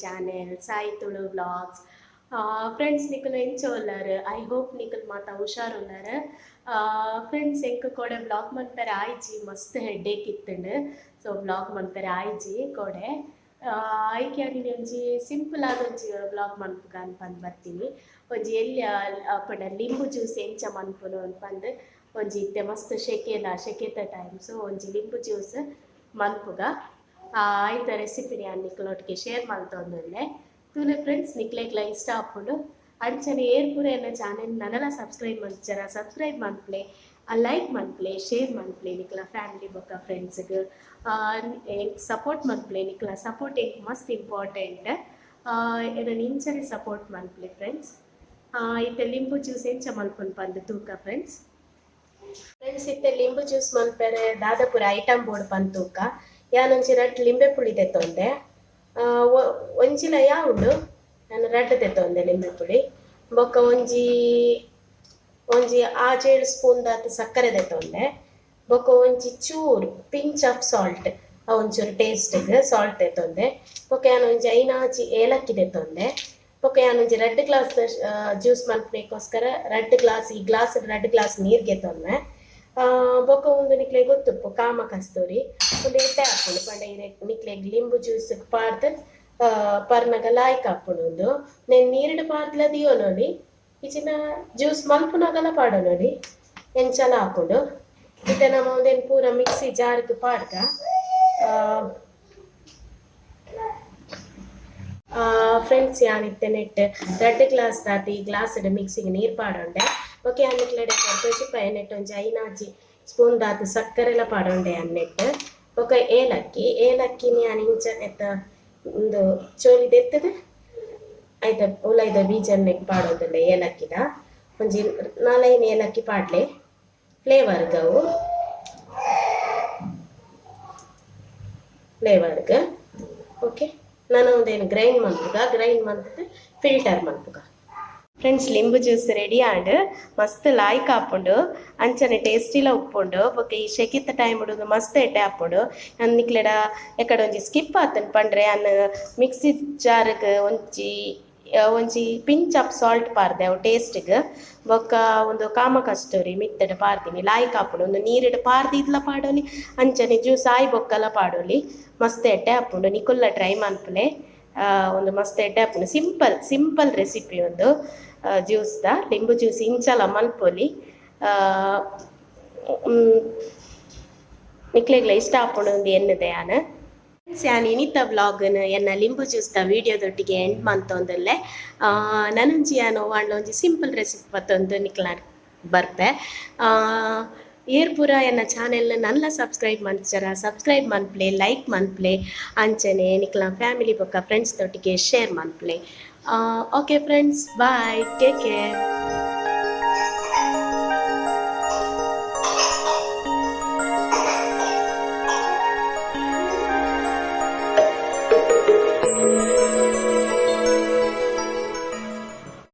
channel Sai Tulu Vlogs. Friends, nikulu enchollaru. I hope nikul mata husharu ullaru. Friends, enku kode vlog manpare aiji mast headache ittunu. So vlog manpare aiji kode. Aiki agini onji simple adonji vlog manpuga anpand bartini. Onji elli appada limbu juice encha manpunu anpand onji itte mast sheketa time. So onji limbu juice manpuga ಆಯ್ತು recipe ನಾನು ನಿಕ್ಲೊಟ್ಟಿಗೆ share ಮಾಡ್ತೊಂದುಲ್ಲೆ ತೂಲೆ friends ನಿಕ್ಲೆಗ್ಲ ಇಷ್ಟ ಆಪುಂಡು ಅಂಚನೆ air ಪೂರ ಎನ್ನ channel ನನಲ subscribe ಮಂಚರ ಸಬ್ಸ್ಕ್ರೈಬ್ ಮನ್ಪ್ಲೆ ಲೈಕ್ ಮನ್ಪ್ಲೆ ಶೇರ್ ಮನ್ಪ್ಲೆ ನಿಕ್ಲ ಫ್ಯಾಮಿಲಿ ಬೊಕ್ಕ ಫ್ರೆಂಡ್ಸ್ಗೆ ಸಪೋರ್ಟ್ ಮನ್ಪ್ಲೆ ನಿಕ್ಲ ಸಪೋರ್ಟ್ ಎಂಕ್ ಮಸ್ತ್ ಇಂಪಾರ್ಟೆಂಟ್ ಎನ್ನ ಇಂಚನೆ ಸಪೋರ್ಟ್ ಮನ್ಪ್ಲೆ ಫ್ರೆಂಡ್ಸ್ ಇತ್ತೆ ಲಿಂಬು ಜ್ಯೂಸ್ ಎಂಚ ಮಲ್ಪುನ್ ಪಂದು ತೂಕ ಫ್ರೆಂಡ್ಸ್ ಇತ್ತೆ ಲಿಂಬು ಜ್ಯೂಸ್ ಮಲ್ಪೆರೆ ದಾದಾಪುರ ಐಟಮ್ ಬೋರ್ಡ್ ಪಂದ್ ತೂಕ ಯಾನೊಂಜಿ ರಡ್ಡ್ ಲಿಂಬೆ ಪುಳಿ ತೆತ್ತೊಂದೆ ಒಂಜಿಲ ಯಾವುಂಡು ನಾನು ರಡ್ಡ್ ತೆತ್ತೊಂದೆ ಲಿಂಬೆ ಪುಳಿ ಬೊಕ್ಕ ಒಂಜಿ 6-7 ಸ್ಪೂನ್ ದಾತ್ ಸಕ್ಕರೆ ತೆತ್ತೊಂದೆ ಬೊಕ್ಕ ಒಂಜಿ ಚೂರು ಪಿಂಚ್ ಆಫ್ ಸಾಲ್ಟ್ ಒಂಚೂರು ಟೇಸ್ಟ್ಗೆ ಸಾಲ್ಟ್ ತೆತ್ತೊಂದೆ ಬೊಕ್ಕ ಯಾನೊಂಜಿ 5 ಏಲಕ್ಕಿ ತೆತ್ತೊಂದೆ ಬೊಕ್ಕ ಯಾನೊಂಜಿ 2 ಗ್ಲಾಸ್ ಜ್ಯೂಸ್ ಮಲ್ಪನೆಗೋಸ್ಕರ 2 ಗ್ಲಾಸ್ ಈ ಗ್ಲಾಸ್ 2 ಗ್ಲಾಸ್ ನೀರು ಗೆತ್ತೊಂದೆ ಬೊಕ್ಕ ಒಂದು ನಿಕ್ಲೆ ಗೊತ್ತುಪ್ಪು ಕಾಮ ಕಸ್ತೂರಿ ಒಂದು ಎಡ್ಡೆ ಹಾಕೊಂಡು ಪಂಡೆ ನಿಕ್ಲೆಗ್ ಲಿಂಬು ಜ್ಯೂಸ್ ಪಾಡ್ದು ಪರ್ನಗ ಲಾಯ್ಕ್ ಹಾಕೊಂಡು ಒಂದು నేను ನೀರಿಡು ಪಾರ್ದ್ಲ ದಿಯೋ ನೋಡಿ ಇಚಿನ ಜ್ಯೂಸ್ ಮಲ್ಪುನಾಗಲ ಪಾಡೋ ನೋಡಿ ಎಂಚಲ ಹಾಕೊಂಡು ಇತ್ತೆ ನಮ್ಮ ಒಂದೇನು ಪೂರ ಮಿಕ್ಸಿ ಜಾರ್ಗೆ ಪಾಡ್ಗ ಫ್ರೆಂಡ್ಸ್ ಯಾನಿತ್ತೆ ನೆಟ್ 2 ಗ್ಲಾಸ್ ದಾತಿ ಗ್ಲಾಸ್ ಮಿಕ್ಸಿಗೆ ನೀರು ಪಾಡೋಂಡೆ ಓಕೆ ಅನ್ನಕ್ಲೆ ಡೆಕೋರ್ಪೇಶಿ ನೆಟ್ ಒಂಜಿ 5 ಸ್ಪೂನ್ ದಾತ್ ಸಕ್ಕರೆಲ ಪಾಡೋಂಡೆ ಅನ್ನೆಟ್ ಬೊಕ ಏಲಕ್ಕಿನಿ ನಾನು ಇಂಚ ಎತ್ತ ಒಂದು ಚೋಲಿ ತೆತ್ತದ ಐತ ಉಲೈದ ಬೀಜನ್ನೆಗ್ ಪಾಡೋದಿಲ್ಲ ಏಲಕ್ಕಿದ ಒಂಜಿ 4 ಏಲಕ್ಕಿ ಪಾಡ್ಲೆ ಫ್ಲೇವರ್ಗವು ಓಕೆ ನಾನು ಒಂದೇನು ಗ್ರೈಂಡ್ ಮಲ್ಪುಗ ಫಿಲ್ಟರ್ ಮಲ್ಪುಗ ಫ್ರೆಂಡ್ಸ್ ಲಿಂಬು ಜ್ಯೂಸ್ ರೆಡಿ ಆಂಡ್ ಮಸ್ತ್ ಲಾಯ್ಕ್ ಹಾಪುಂಡು ಅಂಚನೆ ಟೇಸ್ಟಿಲ ಉಪ್ಪುಂಡು ಬೊಕ್ಕ ಈ ಶೆಕಿತ್ತ ಟೈಮ್ ಉಡುದು ಮಸ್ತ್ ಎಡ್ಡೆ ಹಾಪುಂಡು ನಿಕ್ಲೆಡ ಎಕಡೆ ಒಂಜಿ ಸ್ಕಿಪ್ ಆತನ್ ಪಂಡ್ರೆ ಅನ್ನ ಮಿಕ್ಸಿ ಜಾರ್ಗ್ ಒಂಜಿ ಪಿಂಚ್ ಆಫ್ ಸಾಲ್ಟ್ ಪಾರ್ದೆ ಅವು ಟೇಸ್ಟ್ಗೆ ಬೊಕ್ಕ ಒಂದು ಕಾಮ ಕಸ್ತೂರಿ ಮಿತ್ತಡ್ ಪಾರ್ದಿನಿ ಲಾಯ್ಕ್ ಹಾಪುಂಡು ಒಂದು ನೀರಿಡು ಪಾರ್ದಿದ್ಲ ಪಾಡೋಲಿ ಅಂಚನೆ ಜ್ಯೂಸ್ ಆಯ್ ಬೊಕ್ಕಲ ಪಾಡೋಲಿ ಮಸ್ತ್ ಎಡ್ಡೆ ಹಾಪುಂಡು ನಿಕುಲ್ಲ ಟ್ರೈ ಮನ್ಪುಲೆ ಒಂದು ಮಸ್ತ್ ಎಡ್ಡೆ ಹಾಪುಂಡು ಸಿಂಪಲ್ ರೆಸಿಪಿ ಒಂದು ಜ್ಯೂಸ್ದ ಲಿಂಬು ಜ್ಯೂಸ್ ಇಂಚಲ ಮಲ್ಪೊಲಿ ನಿಕ್ಲೆಗ್ಲ ಇಷ್ಟ ಹಾಪುಂಡು ಒಂದು ಎನ್ನದೆ ನಾನು ಇನಿತ ವ್ಲಾಗ್ನ ಎನ್ನ ಲಿಂಬು ಜ್ಯೂಸ್ದ ವೀಡಿಯೋದೊಟ್ಟಿಗೆ ಎಂಡ್ ಮಂತೊಂದುಲ್ಲೆ ನನಂಜಿ ಯಾನು ವಾಂಡ್ಲ ಒಂಜಿ ಸಿಂಪಲ್ ರೆಸಿಪಿ ಪತ್ತೊಂದು ನಿಕ್ಲ ಬರ್ಪೆ ಏರ್ ಪೂರ ಎನ್ನ ಚಾನೆಲ್ ನಲ್ಲ ಸಬ್ಸ್ಕ್ರೈಬ್ ಮಂಚರ ಸಬ್ಸ್ಕ್ರೈಬ್ ಮನ್ಪ್ಲೆ ಲೈಕ್ ಮನ್ಪ್ಲೆ ಅಂಚನೆ ನಿಕ್ಲ ಫ್ಯಾಮಿಲಿ ಬೊಕ್ಕ ಫ್ರೆಂಡ್ಸ್ ತೊಟ್ಟಿಗೆ ಶೇರ್ ಮನ್ಪ್ಲೆ okay friends bye take care